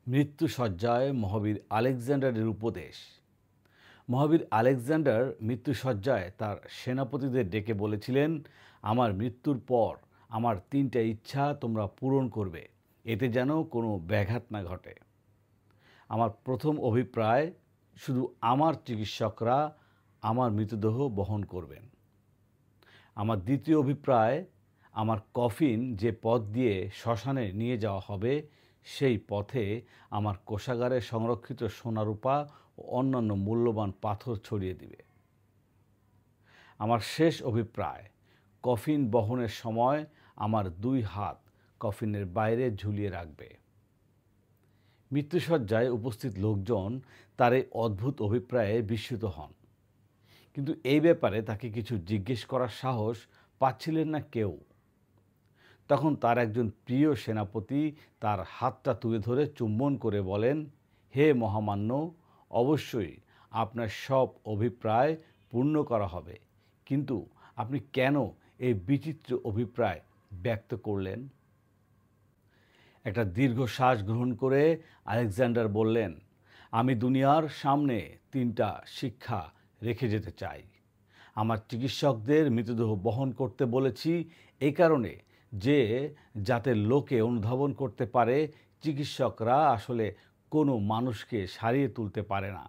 মৃত্যুশয্যায় মহাবীর আলেকজান্ডারের উপদেশ। মহাবীর আলেকজান্ডার মৃত্যুশয্যায় তার সেনাপতিদের ডেকে বলেছিলেন, আমার মৃত্যুর পর আমার 3টা ইচ্ছা তোমরা পূরণ করবে, এতে যেন কোনো ব্যাঘাত না ঘটে। আমার প্রথম অভিপ্রায়, শুধু আমার চিকিৎসকরা আমার মৃতদেহ বহন করবেন। আমার দ্বিতীয় অভিপ্রায়, আমার কফিন যে পথ দিয়ে শ্মশানে নিয়ে যাওয়া হবে সেই পথে আমার কোষাগারে সংরক্ষিত সোনারূপা ও অন্যান্য মূল্যবান পাথর ছড়িয়ে দিবে। আমার শেষ অভিপ্রায়, কফিন বহনের সময় আমার 2 হাত কফিনের বাইরে ঝুলিয়ে রাখবে। মৃত্যুশয্যায় উপস্থিত লোকজন তার এই অদ্ভুত অভিপ্রায়ে বিস্মিত হন, কিন্তু এই ব্যাপারে তাকে কিছু জিজ্ঞেস করার সাহস পাচ্ছিলেন না কেউ। তখন তার একজন প্রিয় সেনাপতি তার হাতটা তুলে ধরে চুম্বন করে বলেন, হে মহামান্য, অবশ্যই আপনার সব অভিপ্রায় পূর্ণ করা হবে, কিন্তু আপনি কেন এই বিচিত্র অভিপ্রায় ব্যক্ত করলেন? একটা দীর্ঘশ্বাস গ্রহণ করে আলেকজান্ডার বললেন, আমি দুনিয়ার সামনে 3টা শিক্ষা রেখে যেতে চাই। আমার চিকিৎসকদের মৃতদেহ বহন করতে বলেছি এই কারণে যে যাতে লোকে অনুধাবন করতে পারে চিকিৎসকরা আসলে কোনো মানুষকে সারিয়ে তুলতে পারে না,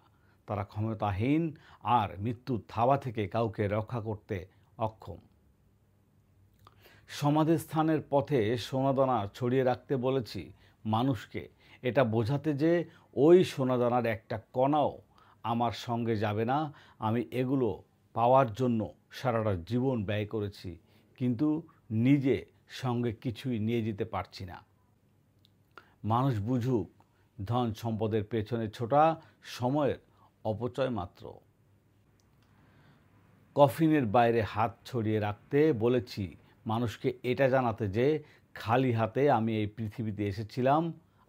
তারা ক্ষমতাহীন আর মৃত্যুর থাবা থেকে কাউকে রক্ষা করতে অক্ষম। সমাধিস্থানের পথে সোনাদানা ছড়িয়ে রাখতে বলেছি মানুষকে, এটা বোঝাতে যে ওই সোনাদানার একটা কণাও আমার সঙ্গে যাবে না। আমি এগুলো পাওয়ার জন্য সারাটা জীবন ব্যয় করেছি, কিন্তু নিজে সঙ্গে কিছুই নিয়ে যেতে পারছি না। মানুষ বুঝুক, ধন সম্পদের পেছনে ছোটা সময়ের অপচয় মাত্র। কফিনের বাইরে হাত ছড়িয়ে রাখতে বলেছি মানুষকে এটা জানাতে যে খালি হাতে আমি এই পৃথিবীতে এসেছিলাম,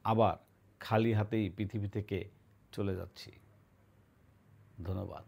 আবার খালি হাতেই পৃথিবী থেকে চলে যাচ্ছি। ধন্যবাদ।